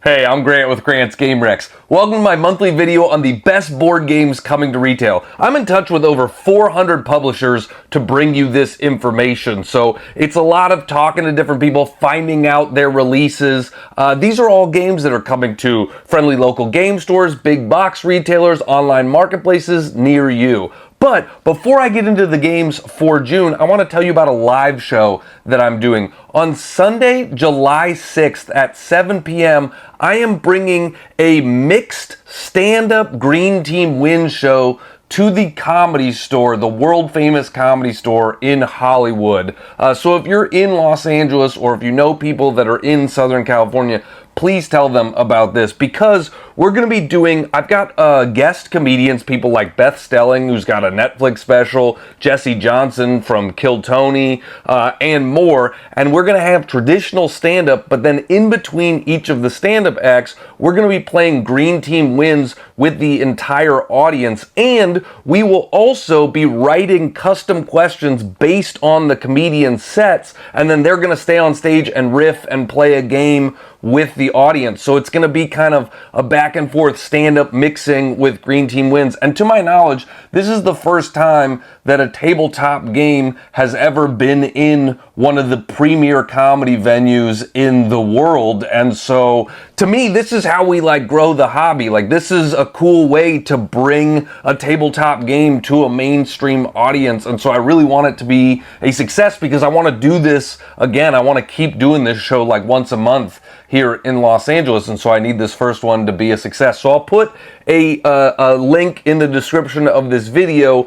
Hey, I'm Grant with Grant's Game Rex. Welcome to my monthly video on the best board games coming to retail. I'm in touch with over 400 publishers to bring you this information. So it's a lot of talking to different people, finding out their releases. These are all games that are coming to friendly local game stores, big box retailers, online marketplaces near you. But before I get into the games for June, I want to tell you about a live show that I'm doing. On Sunday, July 6th at 7 p.m., I am bringing a mixed stand-up Green Team Win show to the Comedy Store, the world-famous Comedy Store in Hollywood. So if you're in Los Angeles or if you know people that are in Southern California, please tell them about this because we're going to be doing, I've got guest comedians, people like Beth Stelling, who's got a Netflix special, Jesse Johnson from Kill Tony, and more. And we're going to have traditional stand-up, but then in between each of the stand-up acts, we're going to be playing Green Team Wins with the entire audience. And we will also be writing custom questions based on the comedian sets. And then they're going to stay on stage and riff and play a game with the audience. So it's going to be kind of a back and forth stand-up mixing with Green Team Wins. And to my knowledge, this is the first time that a tabletop game has ever been in one of the premier comedy venues in the world. And so to me, this is how we grow the hobby. This is a cool way to bring a tabletop game to a mainstream audience. And so I really want it to be a success because I want to do this again. I want to keep doing this show once a month here in Los Angeles, and so I need this first one to be a success. So I'll put a link in the description of this video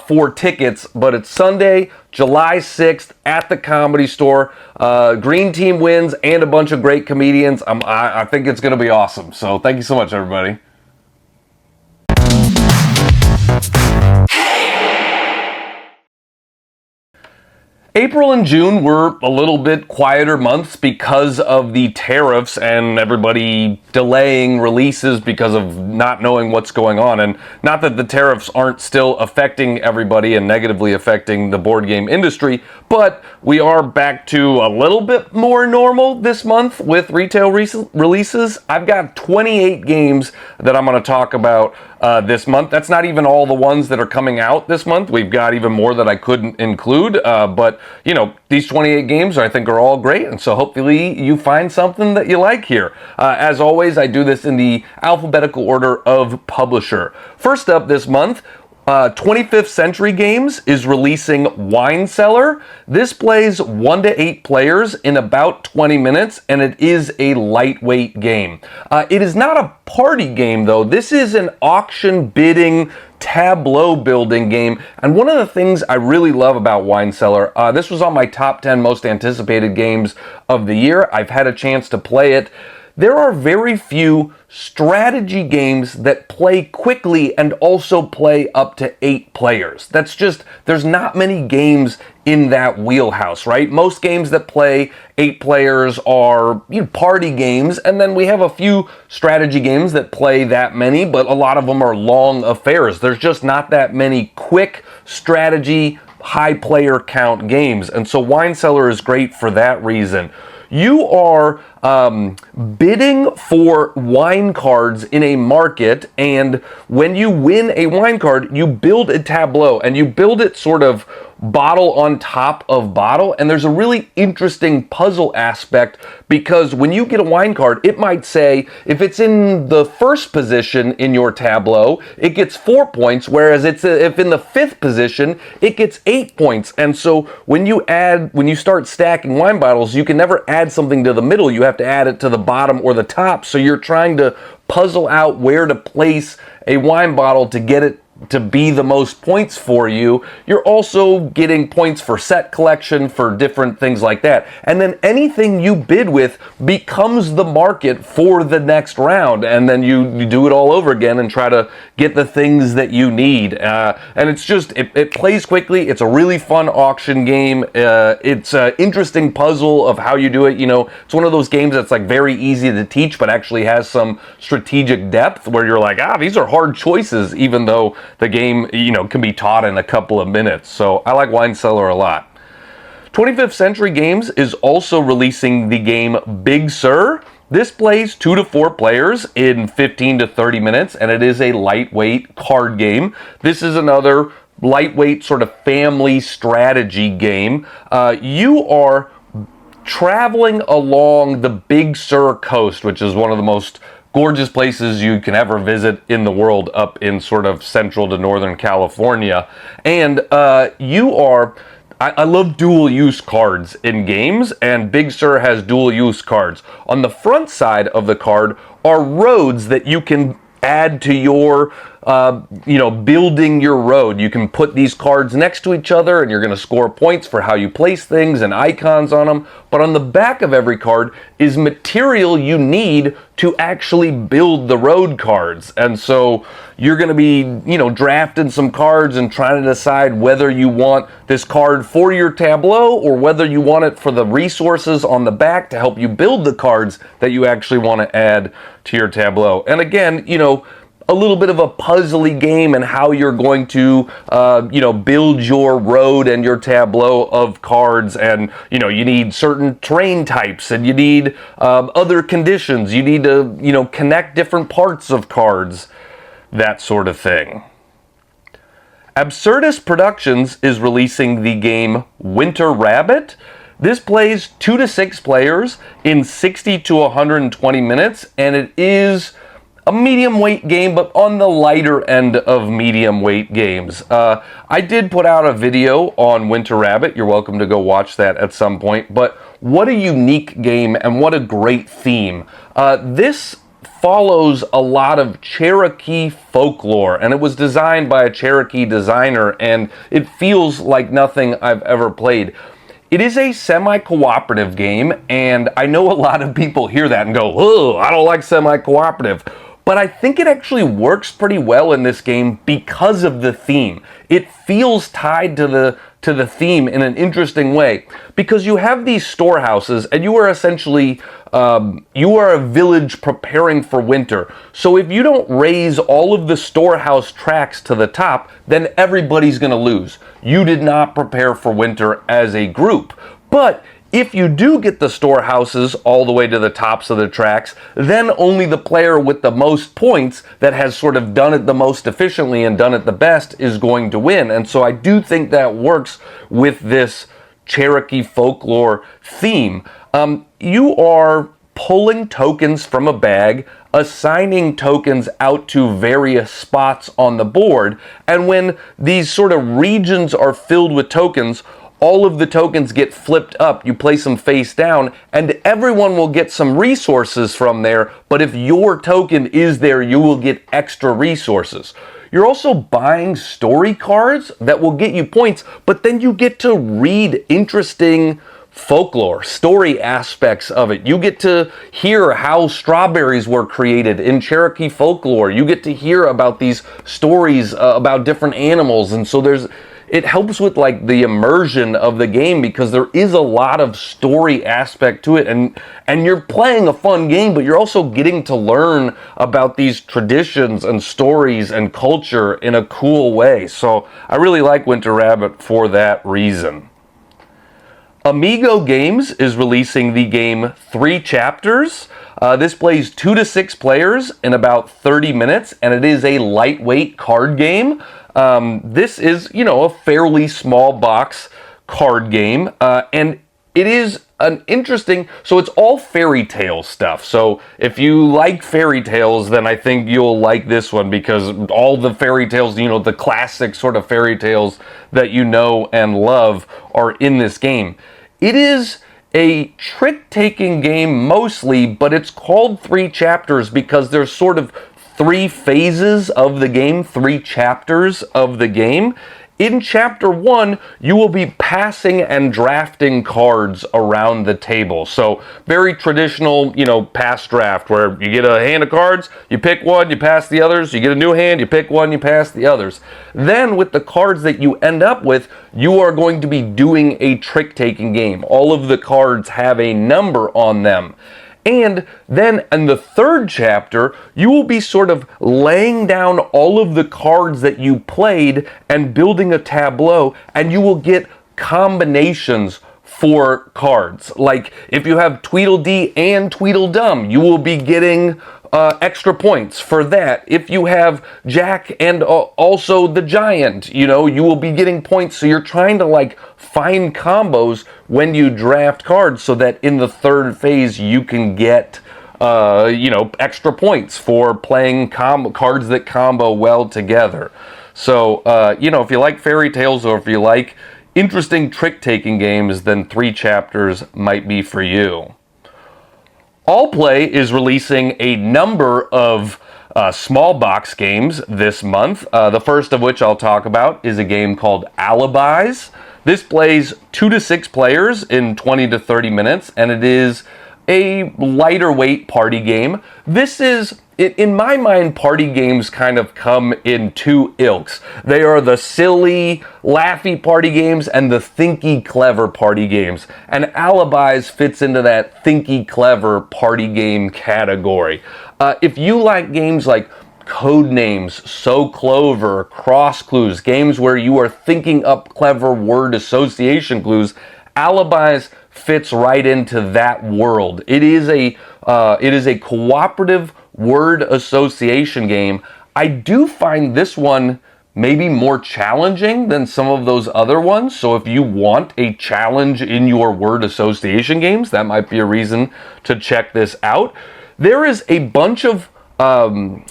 for tickets, but it's Sunday, July 6th at the Comedy Store. Green Team Wins and a bunch of great comedians. I think it's going to be awesome. So thank you so much, everybody. April and June were a little bit quieter months because of the tariffs and everybody delaying releases because of not knowing what's going on. And not that the tariffs aren't still affecting everybody and negatively affecting the board game industry, but we are back to a little bit more normal this month with retail releases. I've got 28 games that I'm going to talk about this month. That's not even all the ones that are coming out this month. We've got even more that I couldn't include, but you know, these 28 games I think are all great, and so hopefully you find something that you like here. As always, I do this in the alphabetical order of publisher. First up this month, 25th Century Games is releasing Wine Cellar. This plays 1 to 8 players in about 20 minutes, and it is a lightweight game. It is not a party game, though. This is an auction bidding tableau building game, and one of the things I really love about Wine Cellar, this was on my top 10 most anticipated games of the year. I've had a chance to play it. There are very few strategy games that play quickly and also play up to 8 players. That's just, there's not many games in that wheelhouse, right? Most games that play 8 players are party games, and then we have a few strategy games that play that many, but a lot of them are long affairs. There's just not that many quick strategy, high player count games, and so Wine Cellar is great for that reason. You are bidding for wine cards in a market, and when you win a wine card, you build a tableau, and you build it sort of bottle on top of bottle, and there's a really interesting puzzle aspect because when you get a wine card, it might say if it's in the first position in your tableau, it gets 4 points, whereas if in the 5th position, it gets 8 points. And so when you start stacking wine bottles, you can never add something to the middle. You have to add it to the bottom or the top. So you're trying to puzzle out where to place a wine bottle to get it to be the most points for you. You're also getting points for set collection, for different things like that. And then anything you bid with becomes the market for the next round. And then you do it all over again and try to get the things that you need. And it's just, it plays quickly. It's a really fun auction game. It's an interesting puzzle of how you do it. You know, it's one of those games that's very easy to teach, but actually has some strategic depth where you're like, these are hard choices, even though the game, can be taught in a couple of minutes. So I like Wine Cellar a lot. 25th Century Games is also releasing the game Big Sur. This plays 2 to 4 players in 15 to 30 minutes, and it is a lightweight card game. This is another lightweight sort of family strategy game. You are traveling along the Big Sur coast, which is one of the most gorgeous places you can ever visit in the world, up in sort of central to northern California. And I love dual use cards in games, and Big Sur has dual use cards. On the front side of the card are roads that you can add to your, building your road. You can put these cards next to each other and you're going to score points for how you place things and icons on them. But on the back of every card is material you need to actually build the road cards. And so you're going to be, drafting some cards and trying to decide whether you want this card for your tableau or whether you want it for the resources on the back to help you build the cards that you actually want to add to your tableau. And again, a little bit of a puzzly game and how you're going to, build your road and your tableau of cards. And, you need certain terrain types and you need other conditions. You need to, connect different parts of cards, that sort of thing. Absurdist Productions is releasing the game Winter Rabbit. This plays 2 to 6 players in 60 to 120 minutes, and it is a medium weight game, but on the lighter end of medium weight games. I did put out a video on Winter Rabbit. You're welcome to go watch that at some point. But what a unique game and what a great theme. This follows a lot of Cherokee folklore, and it was designed by a Cherokee designer, and it feels like nothing I've ever played. It is a semi-cooperative game, and I know a lot of people hear that and go, oh, I don't like semi-cooperative. But I think it actually works pretty well in this game because of the theme. It feels tied to the theme in an interesting way, because you have these storehouses and you are essentially you are a village preparing for winter. So if you don't raise all of the storehouse tracks to the top, then everybody's going to lose. You did not prepare for winter as a group. But if you do get the storehouses all the way to the tops of the tracks, then only the player with the most points that has sort of done it the most efficiently and done it the best is going to win. And so I do think that works with this Cherokee folklore theme. You are pulling tokens from a bag, assigning tokens out to various spots on the board, and when these sort of regions are filled with tokens, all of the tokens get flipped up, you place them face down, and everyone will get some resources from there, but if your token is there, you will get extra resources. You're also buying story cards that will get you points, but then you get to read interesting folklore, story aspects of it. You get to hear how strawberries were created in Cherokee folklore. You get to hear about these stories about different animals, and so it helps with like the immersion of the game because there is a lot of story aspect to it, and you're playing a fun game, but you're also getting to learn about these traditions and stories and culture in a cool way. So I really like Winter Rabbit for that reason. Amigo Games is releasing the game 3 Chapters. This plays 2 to 6 players in about 30 minutes, and it is a lightweight card game. This is, a fairly small box card game, and it is an interesting, so it's all fairy tale stuff. So if you like fairy tales, then I think you'll like this one because all the fairy tales, the classic sort of fairy tales that you know and love are in this game. It is a trick-taking game mostly, but it's called 3 Chapters because there's sort of 3 phases of the game, 3 chapters of the game. In Chapter 1, you will be passing and drafting cards around the table. So very traditional, pass draft, where you get a hand of cards, you pick one, you pass the others, you get a new hand, you pick one, you pass the others. Then with the cards that you end up with, you are going to be doing a trick-taking game. All of the cards have a number on them. And then in the 3rd chapter, you will be sort of laying down all of the cards that you played and building a tableau, and you will get combinations for cards. Like, if you have Tweedledee and Tweedledum, you will be getting extra points for that. If you have Jack and also the Giant, you know, you will be getting points. So you're trying to like find combos when you draft cards so that in the third phase you can get you know, extra points for playing cards that combo well together. So, you know, if you like fairy tales or if you like interesting trick-taking games, then 3 chapters might be for you. Allplay is releasing a number of small box games this month. The first of which I'll talk about is a game called Alibis. This plays 2 to 6 players in 20 to 30 minutes, and it is a lighter weight party game. This is, in my mind, party games kind of come in 2 ilks. They are the silly, laughy party games and the thinky, clever party games. And Alibis fits into that thinky, clever party game category. If you like games like Codenames, So Clover, Cross Clues, games where you are thinking up clever word association clues, Alibis fits right into that world. It is a cooperative word association game. I do find this one maybe more challenging than some of those other ones. So if you want a challenge in your word association games, that might be a reason to check this out. There is a bunch of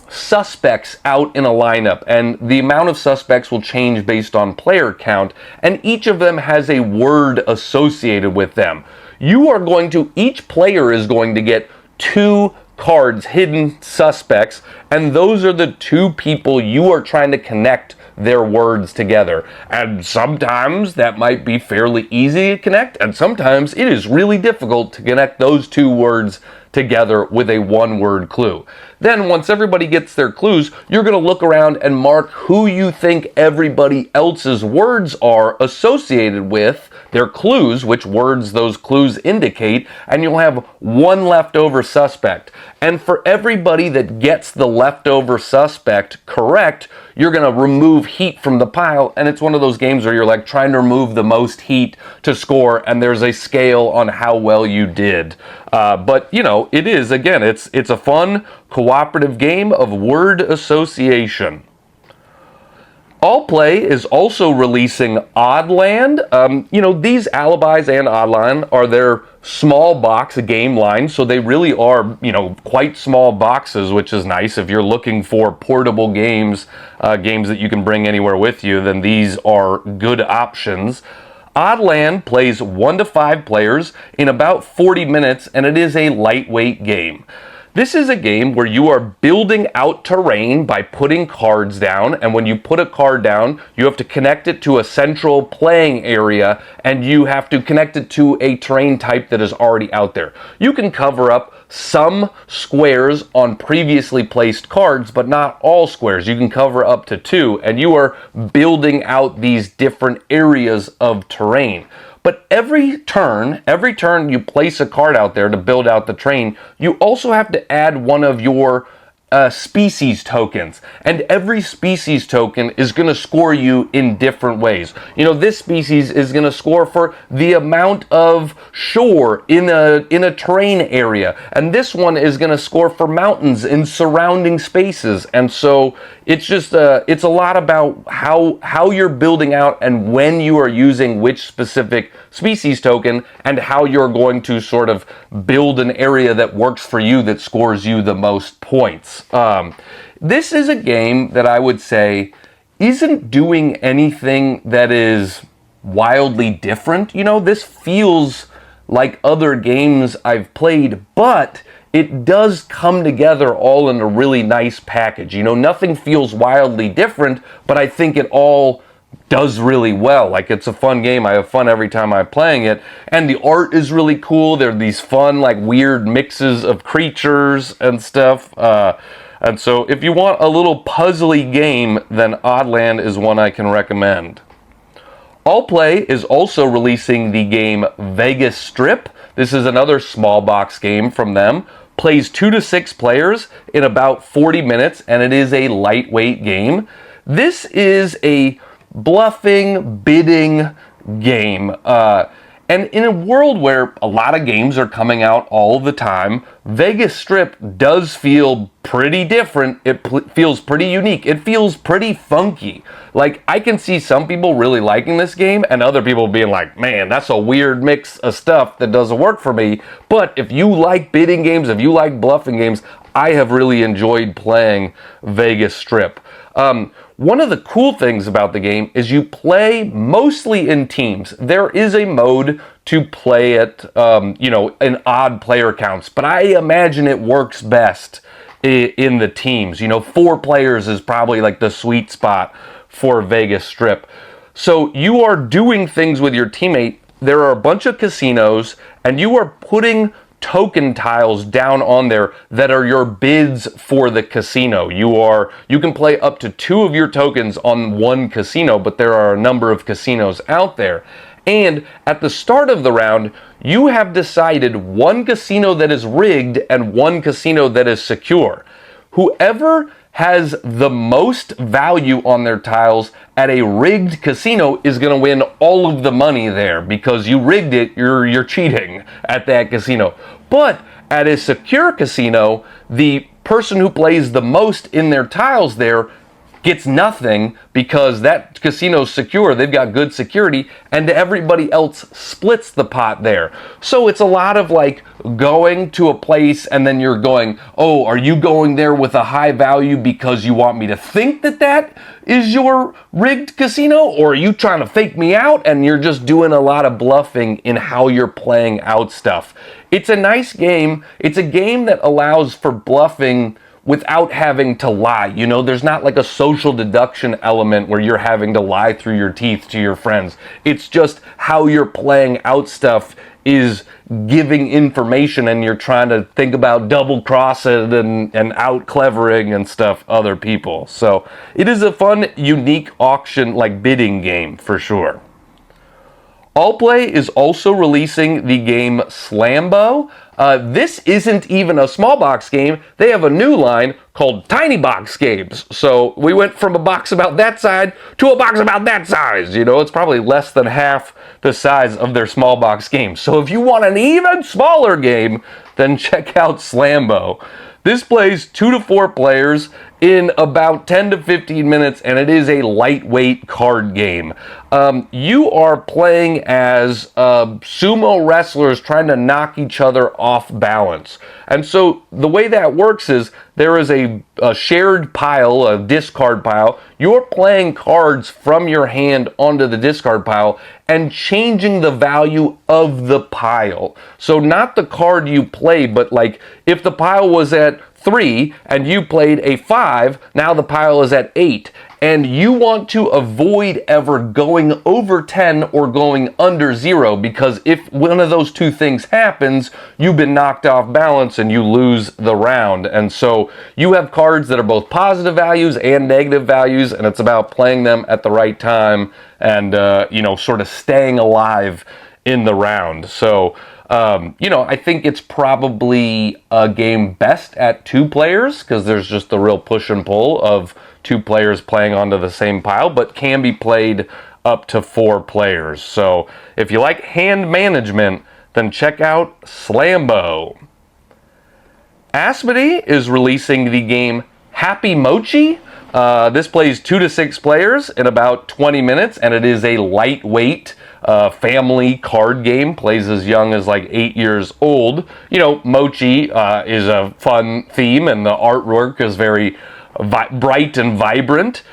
suspects out in a lineup, and the amount of suspects will change based on player count, and each of them has a word associated with them. Each player is going to get 2 cards, hidden suspects, and those are the 2 people you are trying to connect their words together. And sometimes that might be fairly easy to connect, and sometimes it is really difficult to connect those 2 words together with a 1-word clue. Then once everybody gets their clues, you're going to look around and mark who you think everybody else's words are associated with, their clues, which words those clues indicate, and you'll have 1 leftover suspect. And for everybody that gets the leftover suspect correct, you're going to remove heat from the pile, and it's one of those games where you're like trying to remove the most heat to score, and there's a scale on how well you did. But, you know, it is, again, it's a fun, cooperative game of word association. Allplay is also releasing Oddland. You know, these Alibis and Oddland are their small box game line, so they really are, you know, quite small boxes, which is nice. If you're looking for portable games, games that you can bring anywhere with you, then these are good options. Oddland plays 1 to 5 players in about 40 minutes, and it is a lightweight game. This is a game where you are building out terrain by putting cards down, and when you put a card down, you have to connect it to a central playing area, and you have to connect it to a terrain type that is already out there. You can cover up some squares on previously placed cards, but not all squares. You can cover up to 2, and you are building out these different areas of terrain. But every turn you place a card out there to build out the terrain, you also have to add one of your species tokens, and every species token is going to score you in different ways. You know, this species is going to score for the amount of shore in a terrain area, and this one is going to score for mountains in surrounding spaces. And so it's just it's a lot about how you're building out and when you are using which specific species token, and how you're going to sort of build an area that works for you, that scores you the most points. This is a game that I would say isn't doing anything that is wildly different. You know, this feels like other games I've played, but it does come together all in a really nice package. You know, nothing feels wildly different, but I think it all does really well. Like, it's a fun game. I have fun every time I'm playing it, and the art is really cool. There are these fun, like, weird mixes of creatures and stuff. And so if you want a little puzzly game, then Oddland is one I can recommend. Allplay is also releasing the game Vegas Strip. This is another small box game from them. Plays 2 to 6 players in about 40 minutes, and it is a lightweight game. This is a bluffing, bidding game. And in a world where a lot of games are coming out all the time, Vegas Strip does feel pretty different. It feels pretty unique. It feels pretty funky. Like, I can see some people really liking this game and other people being like, man, that's a weird mix of stuff that doesn't work for me. But if you like bidding games, if you like bluffing games, I have really enjoyed playing Vegas Strip. One of the cool things about the game is you play mostly in teams. There is a mode to play at, in odd player counts, but I imagine it works best in the teams. 4 players is probably like the sweet spot for Vegas Strip. So you are doing things with your teammate. There are a bunch of casinos, and you are putting token tiles down on there that are your bids for the casino. You can play up to 2 of your tokens on one casino, but there are a number of casinos out there. And at the start of the round, you have decided one casino that is rigged and one casino that is secure. Whoever has the most value on their tiles at a rigged casino is going to win all of the money there, because you rigged it, you're cheating at that casino. But at a secure casino, the person who plays the most in their tiles there gets nothing, because that casino's secure, they've got good security, and everybody else splits the pot there. So it's a lot of like going to a place and then you're going, oh, are you going there with a high value because you want me to think that that is your rigged casino, or are you trying to fake me out? And you're just doing a lot of bluffing in how you're playing out stuff. It's a nice game. It's a game that allows for bluffing without having to lie. There's not like a social deduction element where you're having to lie through your teeth to your friends. It's just how you're playing out stuff is giving information, and you're trying to think about double crossing and out clevering and stuff other people. So it is a fun, unique auction, like bidding game for sure. Allplay is also releasing the game Slambo. This isn't even a small box game. They have a new line called Tiny Box Games. So we went from a box about that size to a box about that size. It's probably less than half the size of their small box games. So if you want an even smaller game, then check out Slambo. This plays 2 to 4 players in about 10 to 15 minutes, and it is a lightweight card game. You are playing as sumo wrestlers trying to knock each other off balance. And so the way that works is there is a shared pile, a discard pile. You're playing cards from your hand onto the discard pile and changing the value of the pile. So not the card you play, but like if the pile was at 3 and you played a 5, now the pile is at 8. And you want to avoid ever going over 10 or going under 0, because if one of those two things happens, you've been knocked off balance and you lose the round. And so you have cards that are both positive values and negative values, and it's about playing them at the right time and, sort of staying alive in the round. So, I think it's probably a game best at 2 players, because there's just the real push and pull of 2 players playing onto the same pile, but can be played up to 4 players. So if you like hand management, then check out Slambo. Asmodee is releasing the game Happy Mochi. This plays 2 to 6 players in about 20 minutes, and it is a lightweight family card game. Plays as young as like 8 years old. Mochi is a fun theme, and the artwork is very bright and vibrant.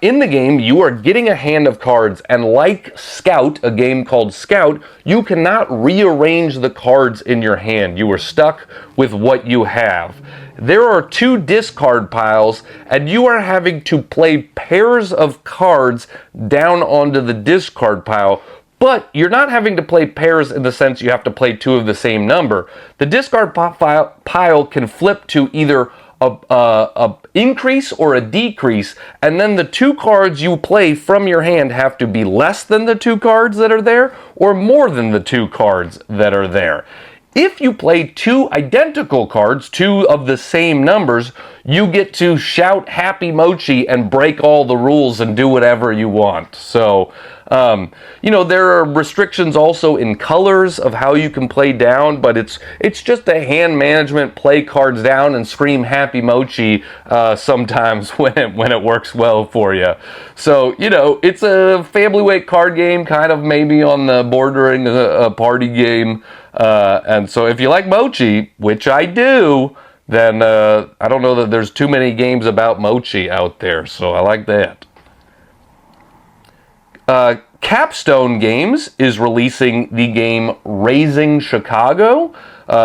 In the game, you are getting a hand of cards, and like Scout, a game called Scout, you cannot rearrange the cards in your hand. You are stuck with what you have. There are 2 discard piles, and you are having to play pairs of cards down onto the discard pile, but you're not having to play pairs in the sense you have to play 2 of the same number. The discard pile can flip to either a increase or a decrease, and then the 2 cards you play from your hand have to be less than the 2 cards that are there or more than the 2 cards that are there. If you play 2 identical cards, 2 of the same numbers, you get to shout Happy Mochi and break all the rules and do whatever you want. So There are restrictions also in colors of how you can play down, but it's just a hand management, play cards down and scream happy Mochi sometimes when it works well for you. So, it's a family weight card game, kind of maybe on the bordering a party game. And so if you like Mochi, which I do, then I don't know that there's too many games about Mochi out there, so I like that. Capstone Games is releasing the game Raising Chicago.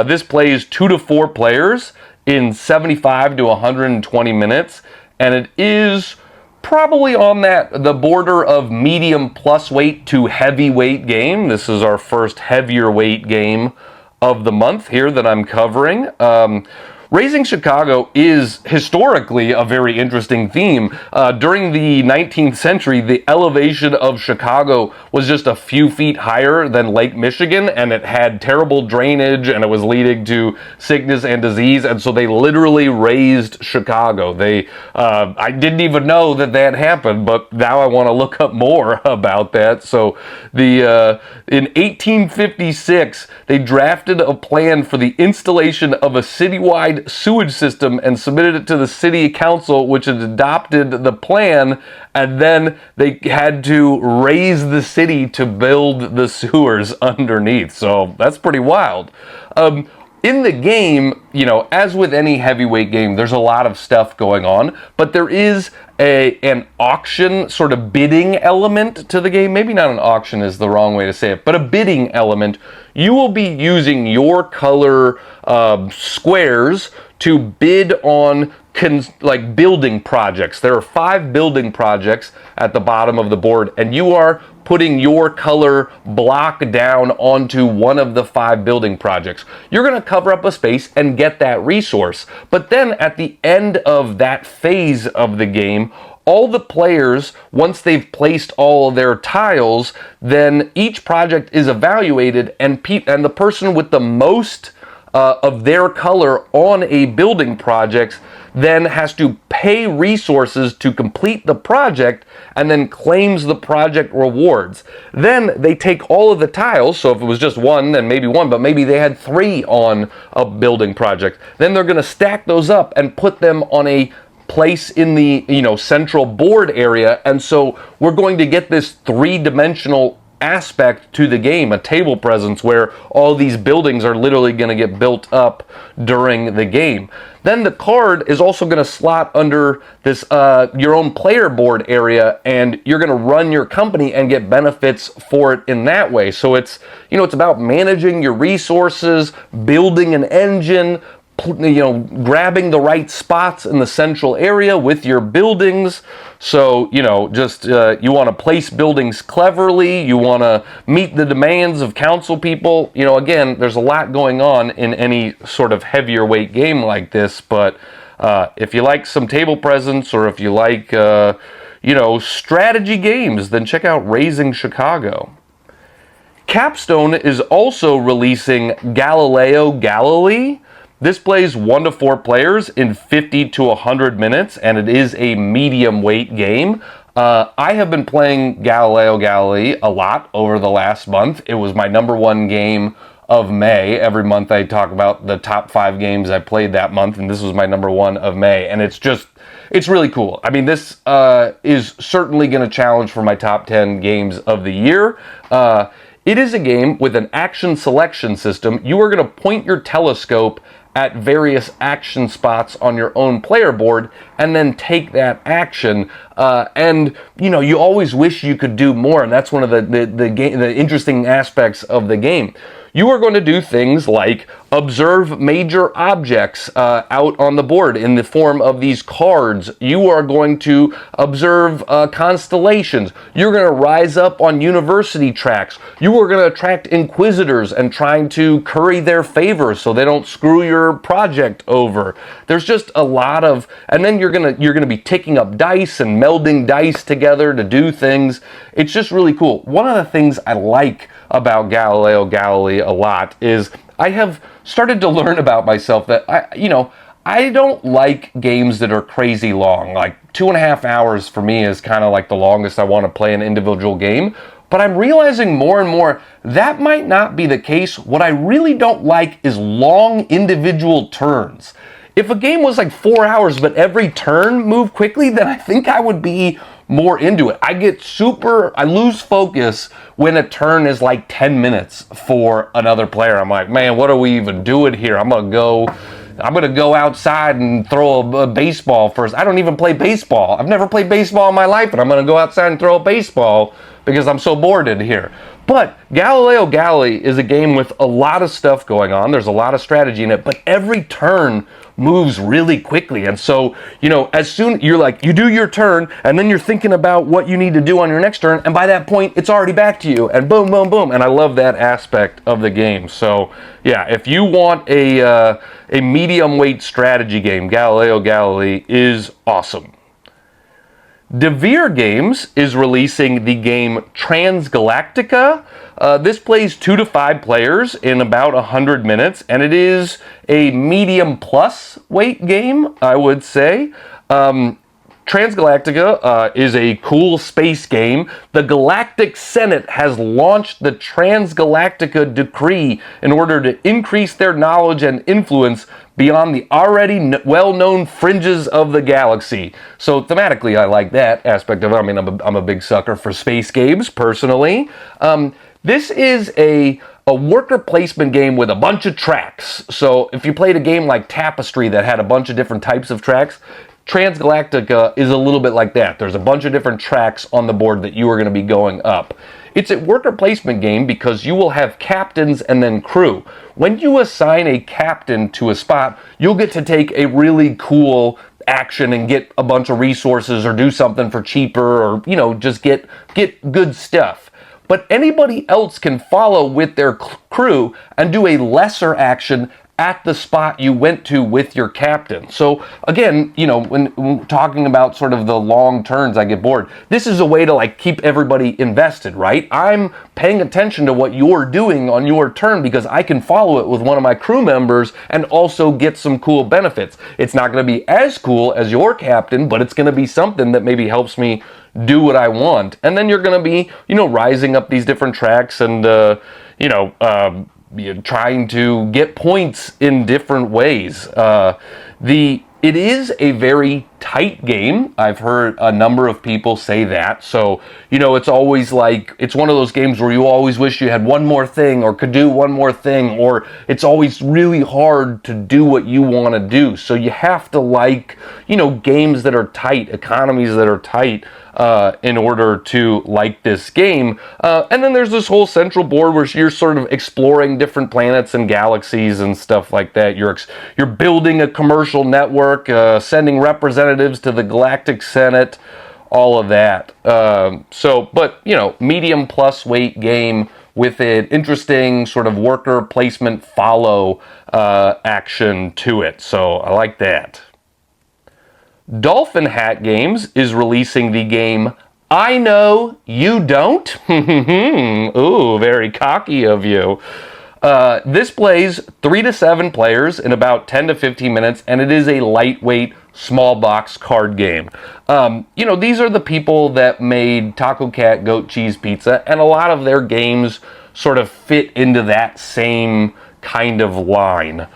This plays 2 to 4 players in 75 to 120 minutes, and it is probably on the border of medium plus weight to heavyweight game. This is our first heavier weight game of the month here that I'm covering. Raising Chicago is historically a very interesting theme. During the 19th century, the elevation of Chicago was just a few feet higher than Lake Michigan, and it had terrible drainage, and it was leading to sickness and disease, and so they literally raised Chicago. I didn't even know that happened, but now I want to look up more about that. So in 1856, they drafted a plan for the installation of a citywide sewage system and submitted it to the city council, which had adopted the plan, and then they had to raise the city to build the sewers underneath. So that's pretty wild. In the game, as with any heavyweight game, there's a lot of stuff going on, but there is an auction sort of bidding element to the game. Maybe not an auction is the wrong way to say it, but a bidding element. You will be using your color squares to bid on building projects. There are 5 building projects at the bottom of the board, and you are putting your color block down onto one of the 5 building projects. You're going to cover up a space and get that resource. But then at the end of that phase of the game, all the players, once they've placed all of their tiles, then each project is evaluated, and the person with the most of their color on a building project then has to pay resources to complete the project and then claims the project rewards. Then they take all of the tiles, so if it was just one, then maybe one, but maybe they had 3 on a building project. Then they're going to stack those up and put them on a place in the central board area, and so we're going to get this 3-dimensional aspect to the game, a table presence where all these buildings are literally going to get built up during the game. Then the card is also going to slot under this your own player board area, and you're going to run your company and get benefits for it in that way. So it's it's about managing your resources, building an engine, grabbing the right spots in the central area with your buildings. So, you want to place buildings cleverly. You want to meet the demands of council people. Again, there's a lot going on in any sort of heavier weight game like this. But if you like some table presence, or if you like, strategy games, then check out Raising Chicago. Capstone is also releasing Galileo Galilei. This plays 1 to 4 players in 50 to 100 minutes, and it is a medium weight game. I have been playing Galileo Galilei a lot over the last month. It was my number 1 game of May. Every month I talk about the top 5 games I played that month, and this was my number 1 of May. And it's really cool. I mean, this is certainly going to challenge for my top 10 games of the year. It is a game with an action selection system. You are going to point your telescope at various action spots on your own player board and then take that action. And you always wish you could do more, and that's one of the interesting aspects of the game. You are going to do things like observe major objects out on the board in the form of these cards. You are going to observe constellations. You're going to rise up on university tracks. You are going to attract inquisitors and trying to curry their favor so they don't screw your project over. There's just a lot of, and then you're going to be ticking up dice and melding dice together to do things. It's just really cool. One of the things I like about Galileo Galilei a lot is I have started to learn about myself that I don't like games that are crazy long. Like 2.5 hours for me is kind of like the longest I want to play an individual game. but I'm realizing more and more that might not be the case. What I really don't like is long individual turns. If a game was like 4 hours, but every turn moved quickly, then I think I would be more into it. I lose focus when a turn is like 10 minutes for another player. I'm like, man, what are we even doing here? I'm gonna go outside and throw a baseball first. I don't even play baseball. I've never played baseball in my life, and I'm gonna go outside and throw a baseball because I'm so bored in here. But Galileo Galilei is a game with a lot of stuff going on. There's a lot of strategy in it, but every turn moves really quickly. And so, as soon you do your turn, and then you're thinking about what you need to do on your next turn, and by that point, it's already back to you, and boom, boom, boom. And I love that aspect of the game. So, yeah, if you want a medium weight strategy game, Galileo Galilei is awesome. Devere Games is releasing the game Transgalactica. This plays 2 to 5 players in about 100 minutes, and it is a medium plus weight game, I would say. Transgalactica is a cool space game. The Galactic Senate has launched the Transgalactica Decree in order to increase their knowledge and influence beyond the already well-known fringes of the galaxy. So thematically, I like that aspect of it. I mean, I'm a big sucker for space games, personally. This is a worker placement game with a bunch of tracks. So if you played a game like Tapestry that had a bunch of different types of tracks, Transgalactica is a little bit like that. There's a bunch of different tracks on the board that you are going to be going up. It's a worker placement game because you will have captains and then crew. When you assign a captain to a spot, you'll get to take a really cool action and get a bunch of resources or do something for cheaper or, just get good stuff. But anybody else can follow with their crew and do a lesser action at the spot you went to with your captain. So again, when talking about sort of the long turns, I get bored. This is a way to keep everybody invested, right? I'm paying attention to what you're doing on your turn because I can follow it with one of my crew members and also get some cool benefits. It's not going to be as cool as your captain, but it's going to be something that maybe helps me do what I want. And then you're going to be, rising up these different tracks and, trying to get points in different ways. It is a very tight game. I've heard a number of people say that. So, it's always it's one of those games where you always wish you had one more thing or could do one more thing, or it's always really hard to do what you want to do. So you have to games that are tight, economies that are tight, in order to like this game. And then there's this whole central board where you're sort of exploring different planets and galaxies and stuff like that. You're building a commercial network, sending representatives to the Galactic Senate, all of that. Medium plus weight game with an interesting sort of worker placement follow action to it. So I like that. Dolphin Hat Games is releasing the game I Know You Don't. Ooh, very cocky of you. This plays 3 to 7 players in about 10 to 15 minutes, and it is a lightweight, small box card game. These are the people that made Taco Cat Goat Cheese Pizza, and a lot of their games sort of fit into that same kind of line.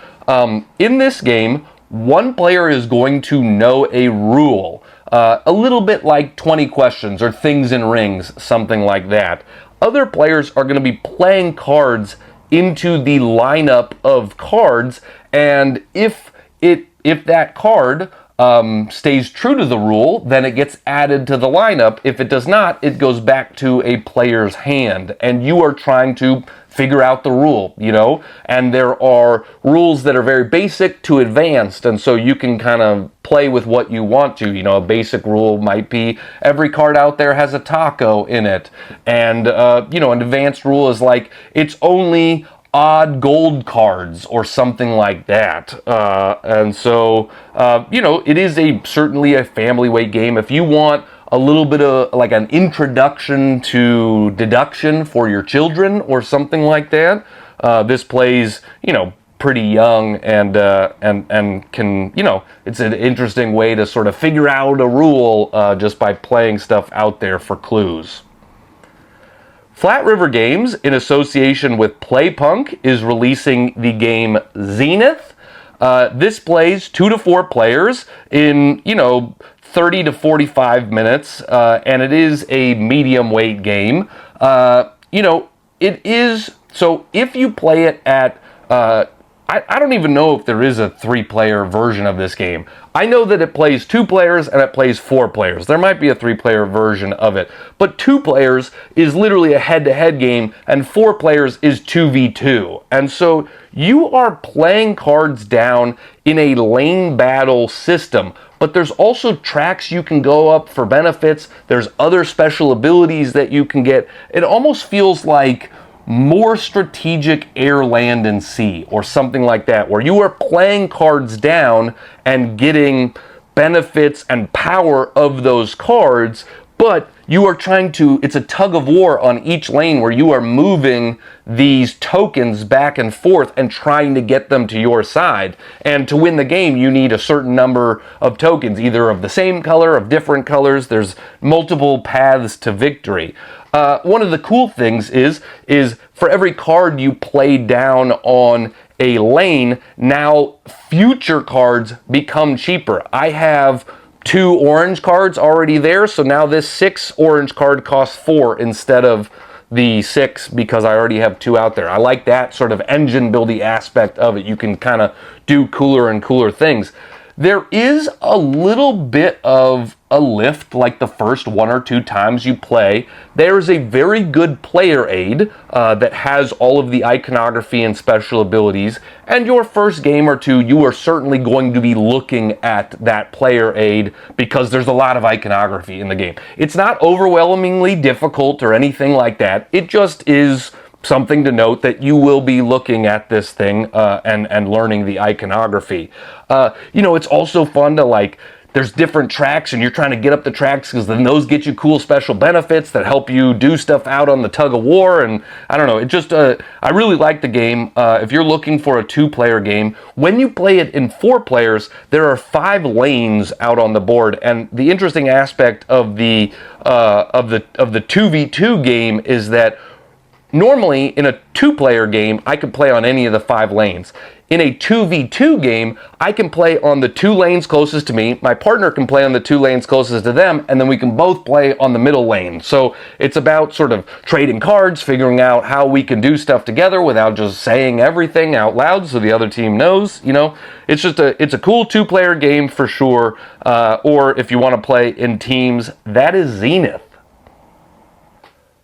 In this game, one player is going to know a rule, a little bit like 20 questions or things in rings, something like that. Other players are going to be playing cards into the lineup of cards, and if that card stays true to the rule, then it gets added to the lineup. If it does not, it goes back to a player's hand, and you are trying to figure out the rule, and there are rules that are very basic to advanced, and so you can kind of play with what you want to. A basic rule might be every card out there has a taco in it, and an advanced rule is it's only odd gold cards or something like that. And so, it is certainly a family weight game. If you want a little bit of an introduction to deduction for your children or something like that, this plays, pretty young and can, it's an interesting way to sort of figure out a rule just by playing stuff out there for clues. Flat River Games, in association with Playpunk, is releasing the game Zenith. This plays 2 to 4 players in, 30 to 45 minutes, and it is a medium weight game. It is, so if you play it at, I don't even know if there is a 3-player version of this game. I know that it plays 2 players and it plays 4 players. There might be a 3-player version of it. But 2 players is literally a head-to-head game, and 4 players is 2v2. And so you are playing cards down in a lane battle system. But there's also tracks you can go up for benefits. There's other special abilities that you can get. It almost feels like more strategic air, land, and sea, or something like that, where you are playing cards down and getting benefits and power of those cards, but you are trying to, it's a tug of war on each lane where you are moving these tokens back and forth and trying to get them to your side. And to win the game, you need a certain number of tokens, either of the same color, of different colors. There's multiple paths to victory. One of the cool things is for every card you play down on a lane, now future cards become cheaper. I have 2 orange cards already there, so now this 6 orange card costs 4 instead of the 6 because I already have 2 out there. I like that sort of engine building aspect of it. You can kind of do cooler and cooler things. There is a little bit of a lift like the first 1 or 2 times you play. There's a very good player aid that has all of the iconography and special abilities, and your first game or 2 you are certainly going to be looking at that player aid because there's a lot of iconography in the game. It's not overwhelmingly difficult or anything like that. It just is something to note that you will be looking at this thing and learning the iconography. It's also fun to there's different tracks and you're trying to get up the tracks because then those get you cool special benefits that help you do stuff out on the tug of war. And I don't know, it just, I really like the game. If you're looking for a 2-player game, when you play it in 4 players, there are 5 lanes out on the board. And the interesting aspect of the 2v2 game is that normally, in a 2-player game, I could play on any of the 5 lanes. In a 2v2 game, I can play on the 2 lanes closest to me, my partner can play on the 2 lanes closest to them, and then we can both play on the middle lane. So it's about sort of trading cards, figuring out how we can do stuff together without just saying everything out loud so the other team knows, It's just it's a cool 2-player game for sure, or if you want to play in teams, that is Zenith.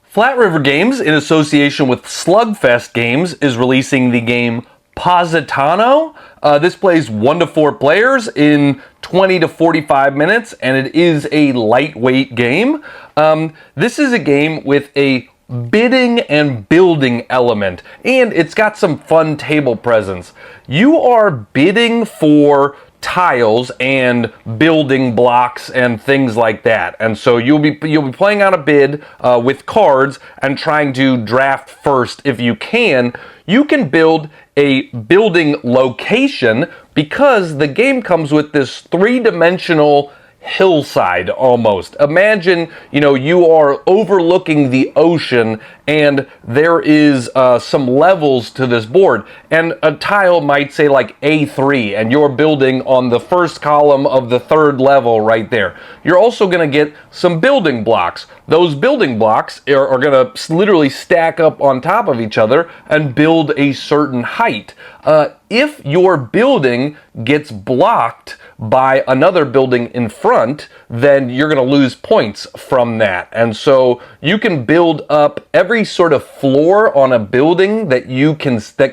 Flat River Games, in association with Slugfest Games, is releasing the game Positano. This plays 1 to 4 players in 20 to 45 minutes, and it is a lightweight game. This is a game with a bidding and building element, and it's got some fun table presence. You are bidding for tiles and building blocks and things like that, and so you'll be playing out a bid with cards and trying to draft first if you can. You can build a building location because the game comes with this 3-dimensional hillside almost. Imagine, you are overlooking the ocean and there is some levels to this board, and a tile might say like A3 and you're building on the first column of the 3rd level right there. You're also going to get some building blocks. Those building blocks are going to literally stack up on top of each other and build a certain height. If your building gets blocked by another building in front, then you're going to lose points from that. And so you can build up every sort of floor on a building that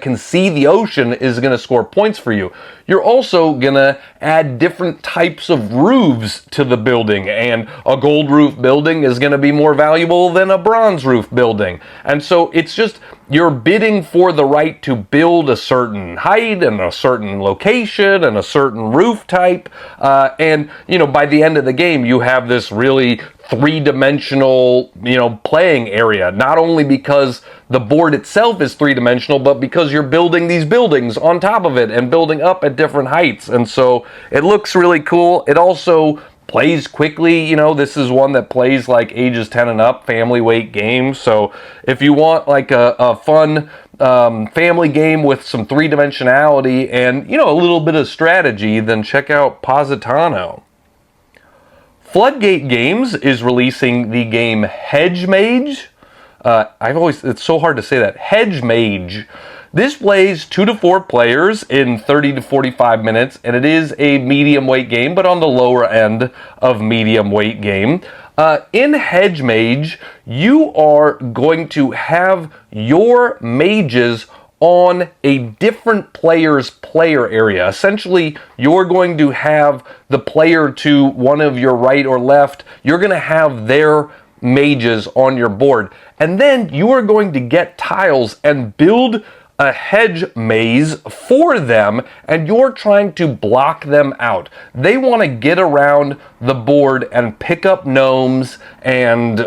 can see the ocean is going to score points for you. You're also going to add different types of roofs to the building, and a gold roof building is going to be more valuable than a bronze roof building. And so it's just, you're bidding for the right to build a certain height and a certain location and a certain roof type. And by the end of the game, you have this really 3-dimensional, playing area. Not only because the board itself is 3-dimensional, but because you're building these buildings on top of it and building up at different heights. And so it looks really cool. It also plays quickly. You know, this is one that plays like ages 10 and up, family weight game. So if you want like a fun family game with some three-dimensionality and, you know, a little bit of strategy, then check out Positano. Floodgate Games is releasing the game Hedge Mage. It's so hard to say that. Hedge Mage. This plays 2 to 4 players in 30 to 45 minutes, and it is a medium weight game, but on the lower end of medium weight game. In Hedge Mage, you are going to have your mages on a different player's player area. Essentially, you're going to have the player to one of your right or left. You're going to have their mages on your board. And then you are going to get tiles and build a hedge maze for them, and you're trying to block them out. They want to get around the board and pick up gnomes and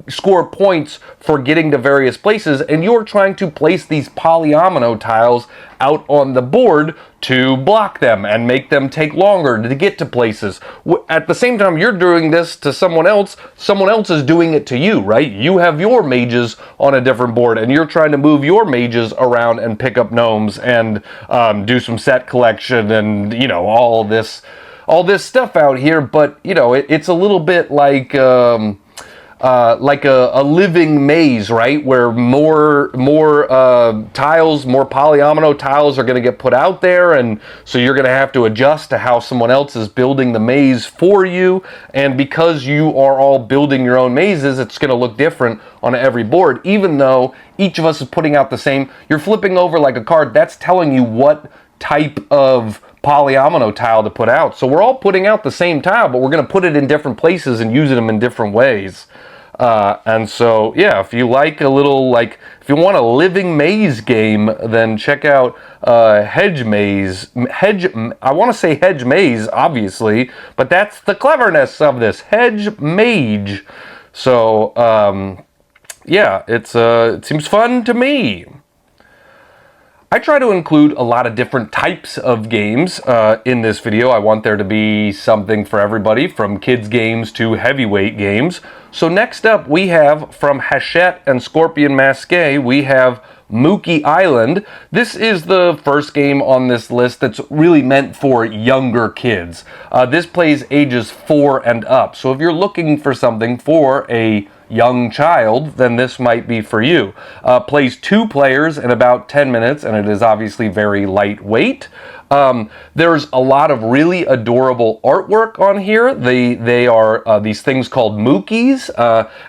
score points for getting to various places, and you're trying to place these polyomino tiles out on the board to block them and make them take longer to get to places. At the same time you're doing this to someone else is doing it to you, right? You have your mages on a different board, and you're trying to move your mages around and pick up gnomes and do some set collection and, you know, all this stuff out here. But, you know, it's a little bit like a living maze, right? Where more tiles, more polyomino tiles are going to get put out there, and so you're going to have to adjust to how someone else is building the maze for you. And because you are all building your own mazes, it's going to look different on every board, even though each of us is putting out the same. You're flipping over like a card. That's telling you what type of polyomino tile to put out. So we're all putting out the same tile, but we're going to put it in different places and use them in different ways. And so, yeah, if you like a little, if you want a living maze game, then check out Hedge Maze. I want to say Hedge Maze, obviously, but that's the cleverness of this. Hedge Mage. So, yeah, it seems fun to me. I try to include a lot of different types of games in this video. I want there to be something for everybody, from kids games to heavyweight games. So next up we have, from Hachette and Scorpion Masqué, we have Mooki Island. This is the first game on this list that's really meant for younger kids. This plays ages 4 and up. So if you're looking for something for a young child, then this might be for you. Plays 2 players in about 10 minutes, and it is obviously very lightweight. There's a lot of really adorable artwork on here. They are these things called Mookies,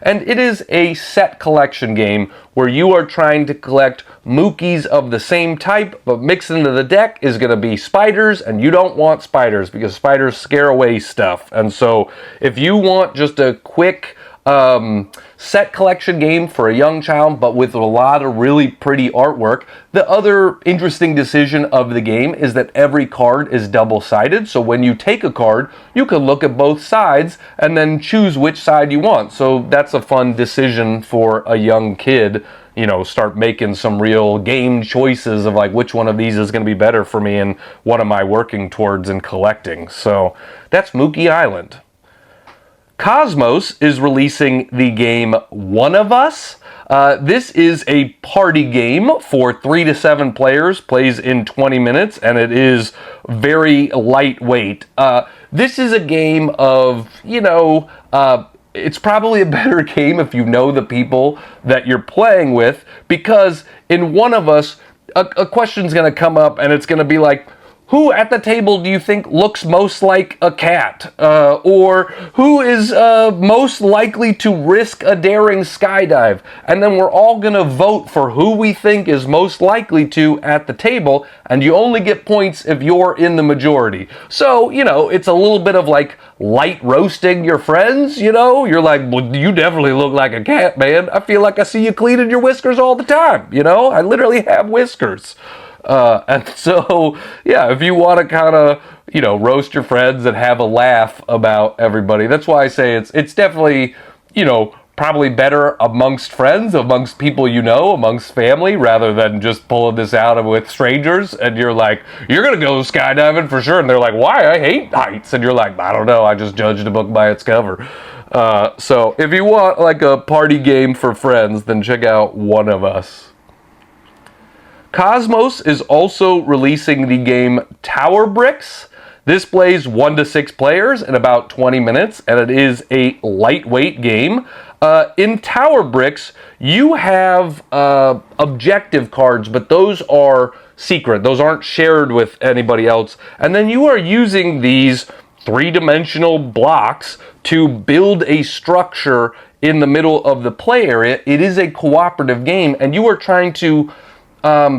and it is a set collection game where you are trying to collect Mookies of the same type, but mixed into the deck is going to be spiders, and you don't want spiders because spiders scare away stuff. And so if you want just a quick set collection game for a young child, but with a lot of really pretty artwork. The other interesting decision of the game is that every card is double-sided, so when you take a card, you can look at both sides and then choose which side you want. So that's a fun decision for a young kid. You know, start making some real game choices of like, which one of these is going to be better for me and what am I working towards and collecting. So that's Mooki Island. Cosmos is releasing the game One of Us. This is a party game for 3 to 7 players, plays in 20 minutes, and it is very lightweight. This is a game of, you know, it's probably a better game if you know the people that you're playing with, because in One of Us, a question's going to come up and it's going to be like, who at the table do you think looks most like a cat? Or who is most likely to risk a daring skydive? And then we're all going to vote for who we think is most likely to at the table, and you only get points if you're in the majority. So, you know, it's a little bit of like light roasting your friends, you know? You're like, well, you definitely look like a cat, man. I feel like I see you cleaning your whiskers all the time, you know? I literally have whiskers. And so, yeah, if you want to kind of, you know, roast your friends and have a laugh about everybody, that's why I say it's definitely, you know, probably better amongst friends, amongst people you know, amongst family, rather than just pulling this out with strangers. And you're like, you're going to go skydiving for sure. And they're like, why? I hate heights. And you're like, I don't know. I just judged a book by its cover. So if you want like a party game for friends, then check out One of Us. Cosmos is also releasing the game TowerBrix. This plays 1 to 6 players in about 20 minutes, and it is a lightweight game. In TowerBrix, you have objective cards, but those are secret. Those aren't shared with anybody else. And then you are using these three-dimensional blocks to build a structure in the middle of the play area. It is a cooperative game, and you are trying to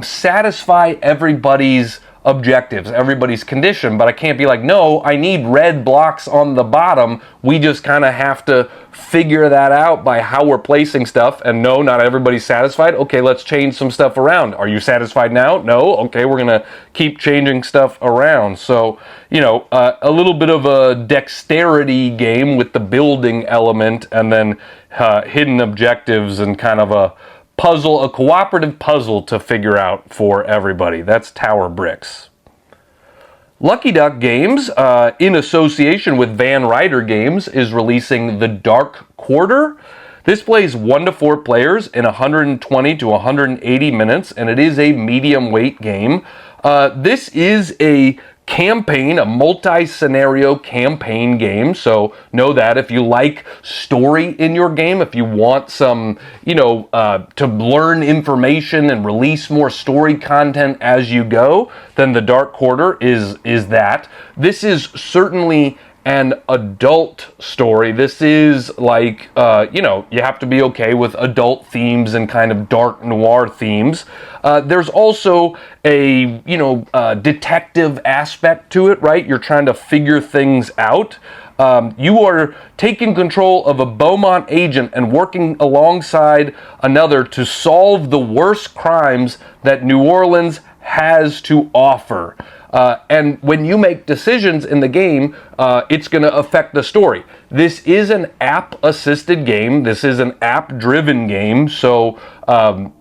satisfy everybody's objectives, everybody's condition, but I can't be like, no, I need red blocks on the bottom. We just kind of have to figure that out by how we're placing stuff, and no, not everybody's satisfied. Okay, let's change some stuff around. Are you satisfied now? No? Okay, we're gonna keep changing stuff around. So, you know, a little bit of a dexterity game with the building element, and then hidden objectives and kind of a puzzle, a cooperative puzzle to figure out for everybody. That's TowerBrix. Lucky Duck Games, in association with Van Ryder Games, is releasing The Dark Quarter. This plays 1 to 4 players in 120 to 180 minutes, and it is a medium weight game. This is a campaign, a multi-scenario campaign game, so know that if you like story in your game, if you want some, you know, to learn information and release more story content as you go, then The Dark Quarter is that. This is certainly an adult story. This is like, you know, you have to be okay with adult themes and kind of dark noir themes. There's also a, you know, detective aspect to it, right? You're trying to figure things out. You are taking control of a Beaumont agent and working alongside another to solve the worst crimes that New Orleans has to offer. And when you make decisions in the game, it's going to affect the story. This is an app-assisted game. This is an app-driven game. So,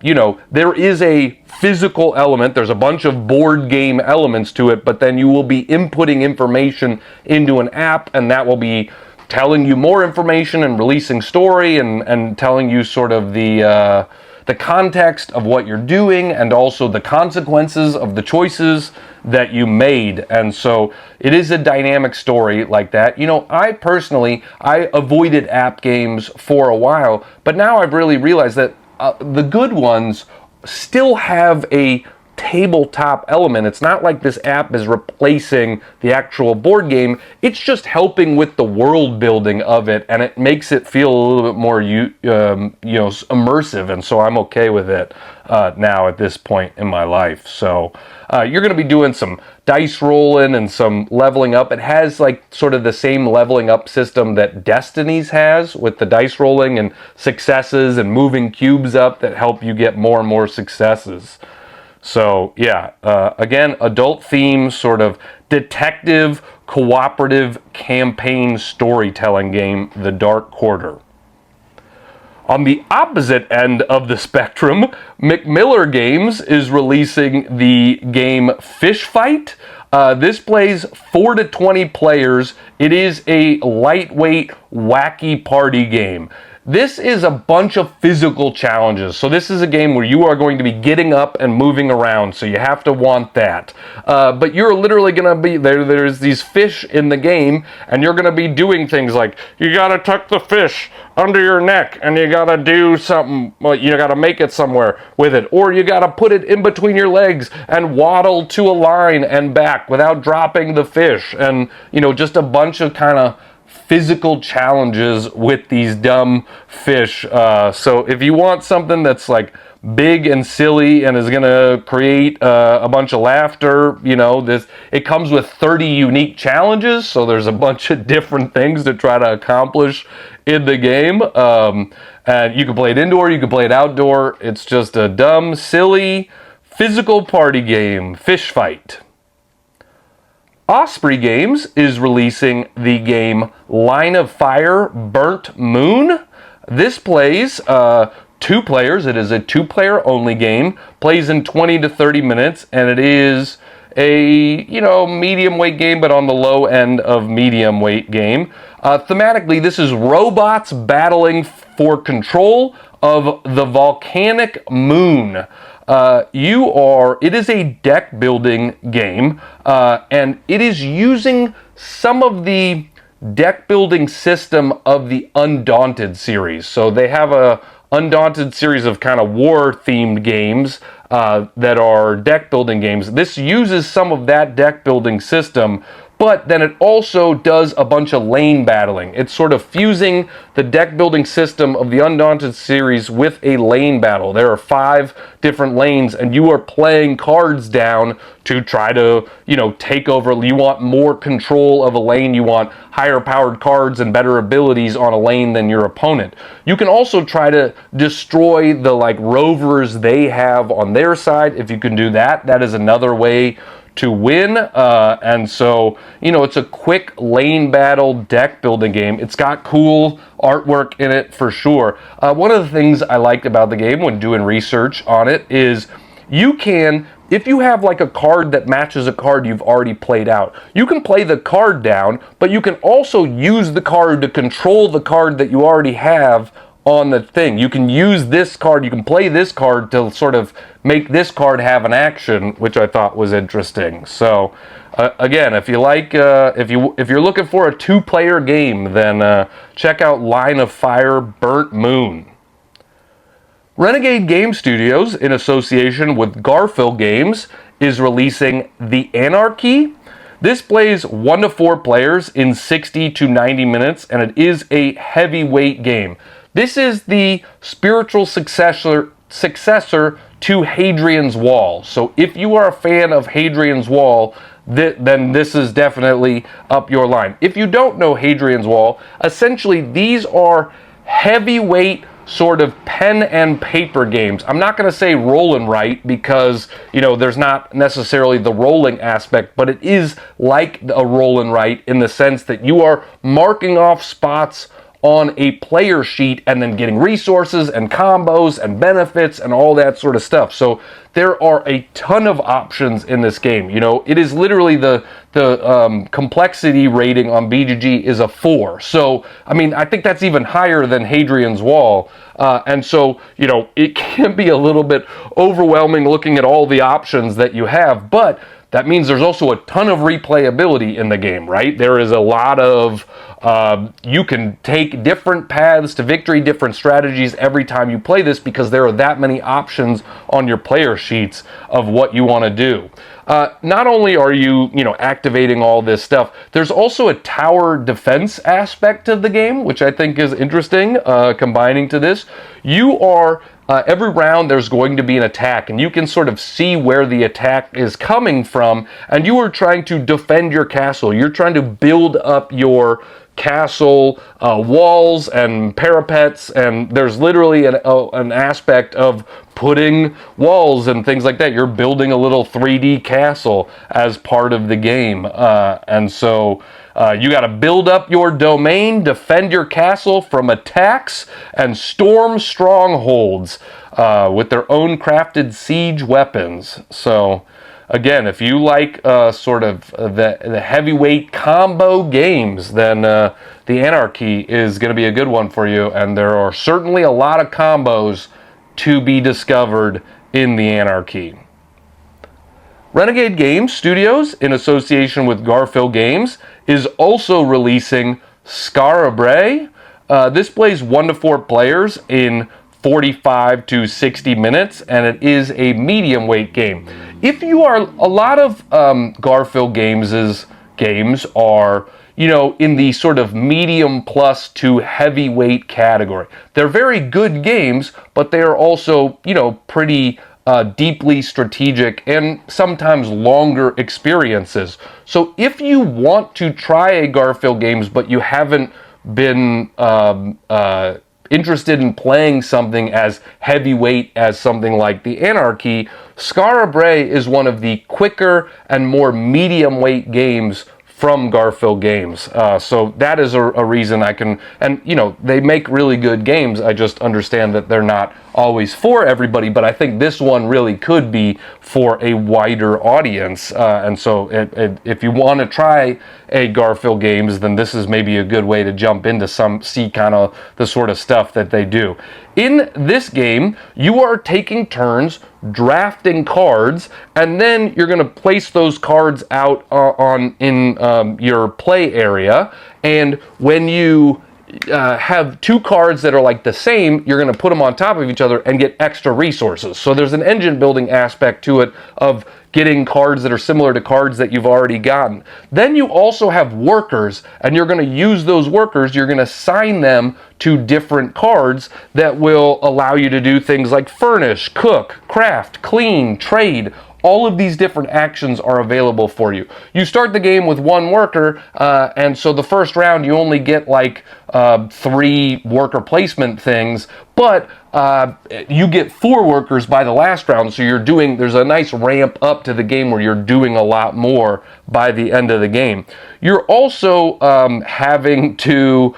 you know, there is a physical element. There's a bunch of board game elements to it, but then you will be inputting information into an app, and that will be telling you more information and releasing story and telling you sort of the context of what you're doing and also the consequences of the choices that you made. And so it is a dynamic story like that. You know, I avoided app games for a while, but now I've really realized that the good ones still have a tabletop element. It's not like this app is replacing the actual board game. It's just helping with the world building of it, and it makes it feel a little bit more you know, immersive. And so I'm okay with it now at this point in my life. So you're going to be doing some dice rolling and some leveling up. It has like sort of the same leveling up system that Destiny's has, with the dice rolling and successes and moving cubes up that help you get more and more successes. So yeah, again, adult theme, sort of detective, cooperative campaign storytelling game, The Dark Quarter. On the opposite end of the spectrum, McMiller Games is releasing the game Fish Fight. This plays 4 to 20 players. It is a lightweight, wacky party game. This is a bunch of physical challenges. So this is a game where you are going to be getting up and moving around, so you have to want that. But you're literally going to be, there's these fish in the game, and you're going to be doing things like, you got to tuck the fish under your neck, and you got to do something, well, you got to make it somewhere with it, or you got to put it in between your legs and waddle to a line and back without dropping the fish, and, you know, just a bunch of kind of physical challenges with these dumb fish. So if you want something that's like big and silly and is going to create a bunch of laughter, you know, it comes with 30 unique challenges, so there's a bunch of different things to try to accomplish in the game. And you can play it indoor, you can play it outdoor. It's just a dumb, silly, physical party game, Fish Fight. Osprey Games is releasing the game Line of Fire Burnt Moon. This plays 2 players. It is a 2-player only game. Plays in 20 to 30 minutes, and it is a medium weight game, but on the low end of medium weight game. Thematically, this is robots battling for control of the volcanic moon. It is a deck building game, and it is using some of the deck building system of the Undaunted series. So they have a Undaunted series of kind of war themed games that are deck building games. This uses some of that deck building system, but then it also does a bunch of lane battling. It's sort of fusing the deck building system of the Undaunted series with a lane battle. There are 5 different lanes, and you are playing cards down to try to, take over. You want more control of a lane. You want higher powered cards and better abilities on a lane than your opponent. You can also try to destroy the rovers they have on their side. If you can do that, that is another way to win, and so it's a quick lane battle deck building game. It's got cool artwork in it for sure. One of the things I liked about the game when doing research on it is you can, if you have a card that matches a card you've already played out, you can play the card down, but you can also use the card to control the card that you already have on the thing. You can use this card, you can play this card to sort of make this card have an action, which I thought was interesting. So again, if you if you're looking for a 2-player game, then check out Line of Fire Burnt Moon. Renegade Game Studios, in association with Garphill Games, is releasing The Anarchy. This plays 1 to 4 players in 60 to 90 minutes, and it is a heavyweight game. This is the spiritual successor to Hadrian's Wall. So if you are a fan of Hadrian's Wall, then this is definitely up your line. If you don't know Hadrian's Wall, essentially these are heavyweight sort of pen and paper games. I'm not going to say roll and write because, there's not necessarily the rolling aspect, but it is like a roll and write in the sense that you are marking off spots on a player sheet and then getting resources and combos and benefits and all that sort of stuff. So there are a ton of options in this game. It is literally the complexity rating on BGG is a 4. So, I think that's even higher than Hadrian's Wall. And so, it can be a little bit overwhelming looking at all the options that you have, but that means there's also a ton of replayability in the game, right? There is a lot of, you can take different paths to victory, different strategies every time you play this because there are that many options on your player sheets of what you want to do. Not only are you, activating all this stuff, there's also a tower defense aspect of the game, which I think is interesting, combining to this. You are, every round there's going to be an attack, and you can sort of see where the attack is coming from, and you are trying to defend your castle. You're trying to build up your castle walls and parapets, and there's literally an aspect of putting walls and things like that. You're building a little 3D castle as part of the game, and so you got to build up your domain, defend your castle from attacks, and storm strongholds with their own crafted siege weapons. So again, if you like sort of the heavyweight combo games, then the Anarchy is going to be a good one for you. And there are certainly a lot of combos to be discovered in the Anarchy. Renegade Game Studios, in association with Garphill Games, is also releasing Skara Brae. This plays 1 to 4 players in 45 to 60 minutes, and it is a medium weight game. If you are, a lot of Garphill games are, in the sort of medium plus to heavyweight category. They're very good games, but they are also, pretty deeply strategic and sometimes longer experiences. So if you want to try a Garphill games, but you haven't been interested in playing something as heavyweight as something like the Anarchy, Skara Brae is one of the quicker and more medium weight games from Garfield Games. So that is a reason I can, and you know, they make really good games. I just understand that they're not always for everybody, but I think this one really could be for a wider audience. And so if you want to try a Garfield Games, then this is maybe a good way to jump into see kind of the sort of stuff that they do. In this game, you are taking turns drafting cards, and then you're going to place those cards out in your play area. And when you have two cards that are like the same, you're going to put them on top of each other and get extra resources. So there's an engine building aspect to it of getting cards that are similar to cards that you've already gotten. Then you also have workers, and you're going to use those workers, you're going to assign them to different cards that will allow you to do things like furnish, cook, craft, clean, trade. All of these different actions are available for you. You start the game with one worker, and so the first round you only get like 3 worker placement things, but you get 4 workers by the last round, so there's a nice ramp up to the game where you're doing a lot more by the end of the game. You're also having to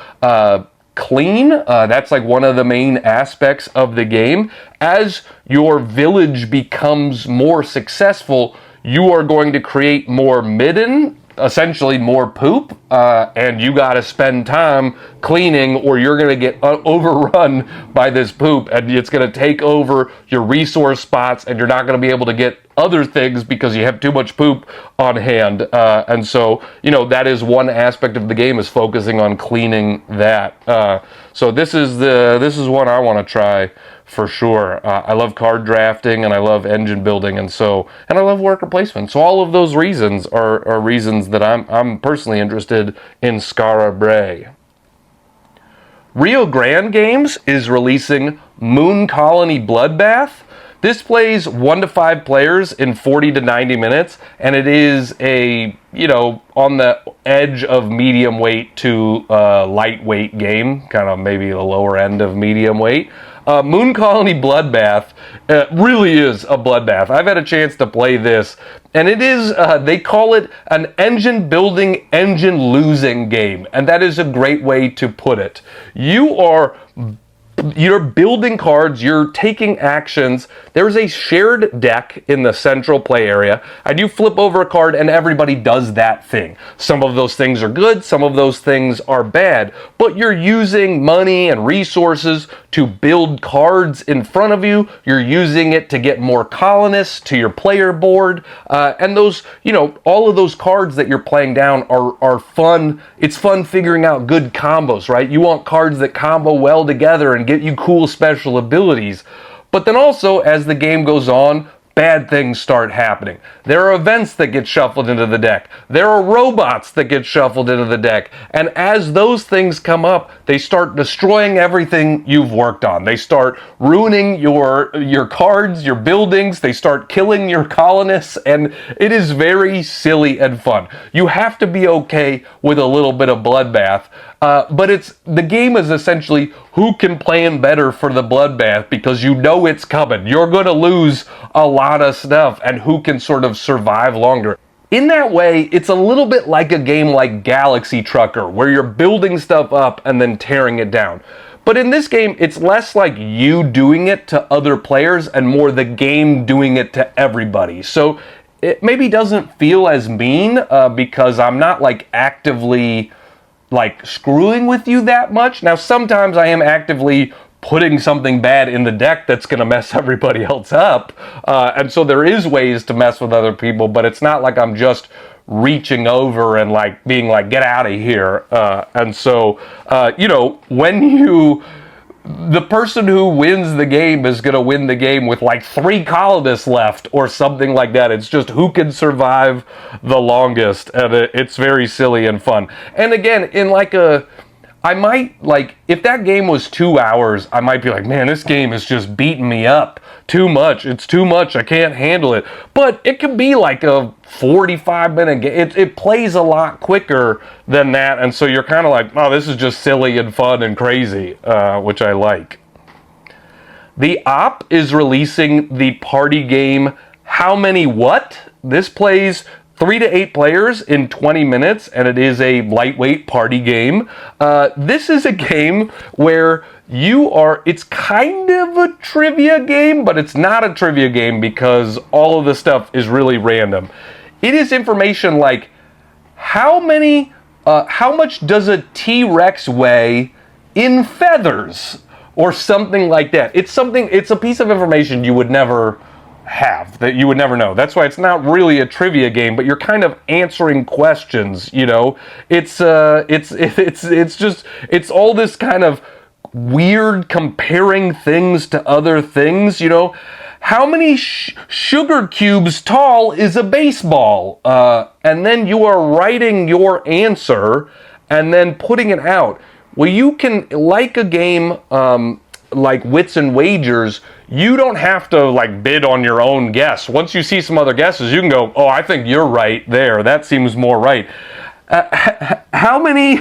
clean. That's like one of the main aspects of the game. As your village becomes more successful, you are going to create more midden, essentially more poop, and you got to spend time cleaning or you're going to get overrun by this poop, and it's going to take over your resource spots, and you're not going to be able to get other things because you have too much poop on hand. And so, you know, that is one aspect of the game, is focusing on cleaning that. So this is one I want to try for sure. I love card drafting, and I love engine building, and I love worker placement. So all of those reasons are reasons that I'm personally interested in Skara Brae. Rio Grande Games is releasing Moon Colony Bloodbath. This plays 1 to 5 players in 40 to 90 minutes, and it is on the edge of medium weight to lightweight game, kind of maybe the lower end of medium weight. Moon Colony Bloodbath really is a bloodbath. I've had a chance to play this, and it is, they call it an engine building, engine losing game, and that is a great way to put it. You're building cards, you're taking actions. There's a shared deck in the central play area, and you flip over a card and everybody does that thing. Some of those things are good, some of those things are bad, but you're using money and resources to build cards in front of you. You're using it to get more colonists to your player board, and those, all of those cards that you're playing down are fun. It's fun figuring out good combos, right? You want cards that combo well together and get you cool special abilities. But then also, as the game goes on, bad things start happening. There are events that get shuffled into the deck. There are robots that get shuffled into the deck. And as those things come up, they start destroying everything you've worked on. They start ruining your cards, your buildings. They start killing your colonists. And it is very silly and fun. You have to be okay with a little bit of bloodbath. But the game is essentially who can plan better for the bloodbath, because you know it's coming. You're going to lose a lot of stuff, and who can sort of survive longer. In that way, it's a little bit like a game like Galaxy Trucker, where you're building stuff up and then tearing it down. But in this game, it's less like you doing it to other players and more the game doing it to everybody. So it maybe doesn't feel as mean because I'm not like actively screwing with you that much. Now, sometimes I am actively putting something bad in the deck that's going to mess everybody else up. And so there is ways to mess with other people, but it's not like I'm just reaching over and being like, get out of here. And so, the person who wins the game is going to win the game with 3 colonists left or something like that. It's just who can survive the longest, and it's very silly and fun. And again, I might, if that game was 2 hours, I might be like, man, this game is just beating me up too much. It's too much. I can't handle it. But it can be like a 45-minute game. It plays a lot quicker than that, and so you're kind of like, oh, this is just silly and fun and crazy, which I like. The Op is releasing the party game How Many What? This plays 3 to 8 players in 20 minutes, and it is a lightweight party game. This is a game where it's kind of a trivia game, but it's not a trivia game because all of the stuff is really random. It is information like, how much does a T-Rex weigh in feathers? Or something like that. It's a piece of information you would never have, that you would never know. That's why it's not really a trivia game, but you're kind of answering questions, you know? It's all this kind of weird comparing things to other things, you know? How many sugar cubes tall is a baseball? And then you are writing your answer and then putting it out. Well, you can, like a game like Wits and Wagers, you don't have to like bid on your own guess. Once you see some other guesses, you can go, oh, I think you're right there. That seems more right. How many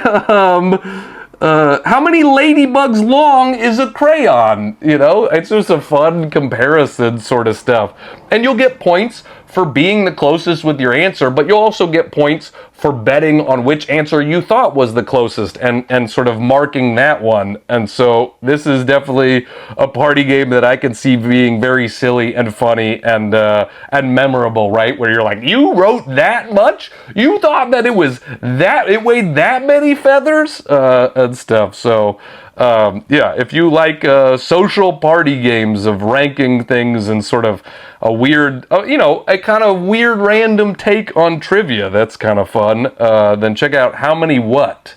ladybugs long is a crayon? You know, it's just a fun comparison sort of stuff. And you'll get points for being the closest with your answer, but you'll also get points for betting on which answer you thought was the closest and sort of marking that one. And so this is definitely a party game that I can see being very silly and funny and memorable, right? Where you're like, you wrote that much? You thought that it weighed that many feathers? And stuff. So yeah, if you like social party games of ranking things and sort of a weird, a kind of weird random take on trivia, that's kind of fun, then check out How Many What.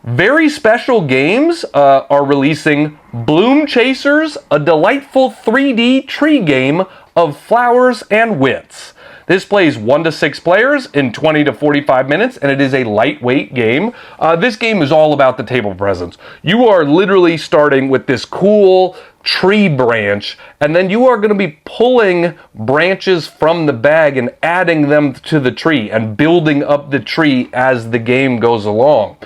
Very Special Games are releasing Bloomchasers, a delightful 3D tree game of flowers and wits. This plays 1 to 6 players in 20 to 45 minutes, and it is a lightweight game. This game is all about the table presence. You are literally starting with this cool tree branch, and then you are going to be pulling branches from the bag and adding them to the tree and building up the tree as the game goes along.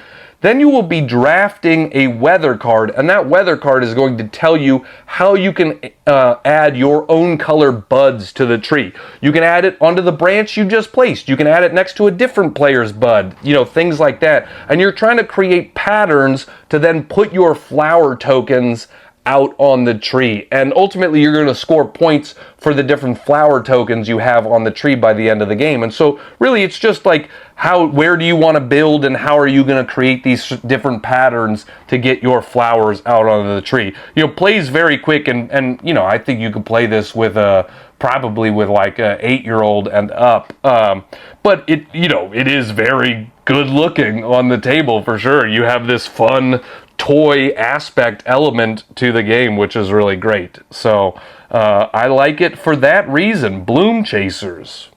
Then you will be drafting a weather card, and that weather card is going to tell you how you can add your own color buds to the tree. You can add it onto the branch you just placed. You can add it next to a different player's bud, things like that. And you're trying to create patterns to then put your flower tokens out on the tree, and ultimately you're going to score points for the different flower tokens you have on the tree by the end of the game. And so really it's just like where do you want to build and how are you going to create these different patterns to get your flowers out onto the tree. Plays very quick, and I think you could play this with probably with like a 8-year-old and up, but it is very good looking on the table for sure. You have this fun toy aspect element to the game, which is really great. So I like it for that reason. Bloomchasers.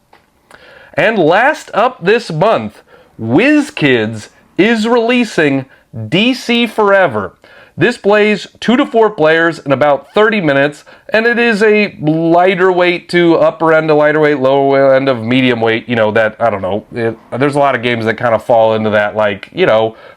And last up this month, WizKids is releasing DC Forever. This plays 2 to 4 players in about 30 minutes, and it is a lighter weight to upper end of lighter weight, lower end of medium weight, there's a lot of games that kind of fall into that,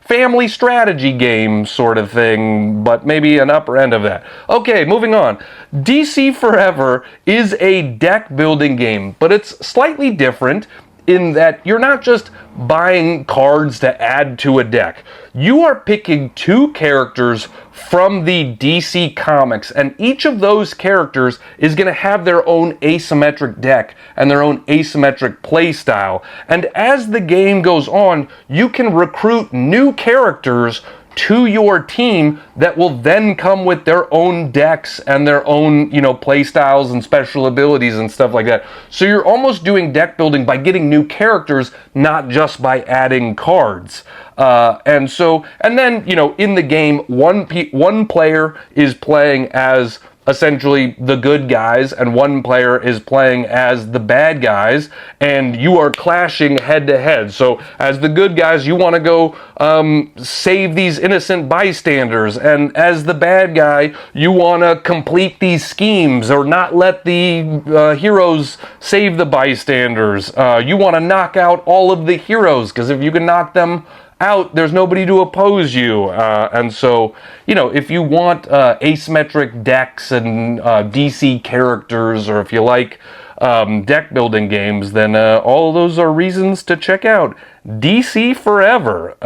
family strategy game sort of thing, but maybe an upper end of that. Okay, moving on. DC Forever is a deck building game, but it's slightly different in that you're not just buying cards to add to a deck. You are picking 2 characters from the DC comics, and each of those characters is going to have their own asymmetric deck and their own asymmetric play style. And as the game goes on, you can recruit new characters to your team that will then come with their own decks and their own, play styles and special abilities and stuff like that. So you're almost doing deck building by getting new characters, not just by adding cards. And then, in the game, one player is playing as essentially the good guys, and one player is playing as the bad guys, and you are clashing head to head. So as the good guys, you want to go save these innocent bystanders, and as the bad guy, you want to complete these schemes or not let the heroes save the bystanders. You want to knock out all of the heroes, because if you can knock them out, there's nobody to oppose you. And so, if you want asymmetric decks and DC characters, or if you like deck building games, then all of those are reasons to check out DC Forever.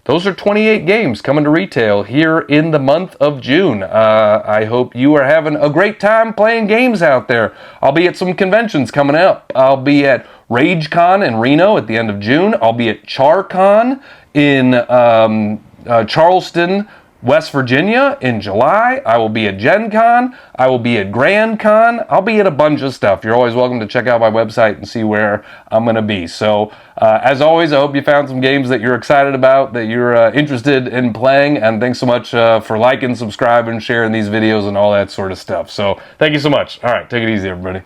Those are 28 games coming to retail here in the month of June. I hope you are having a great time playing games out there. I'll be at some conventions coming up. I'll be at RageCon in Reno at the end of June. I'll be at CharCon in Charleston, West Virginia in July. I will be at Gen Con. I will be at Grand Con. I'll be at a bunch of stuff. You're always welcome to check out my website and see where I'm going to be. So, as always, I hope you found some games that you're excited about, that you're interested in playing, and thanks so much for liking, subscribing, sharing these videos, and all that sort of stuff. So, thank you so much. All right, take it easy, everybody.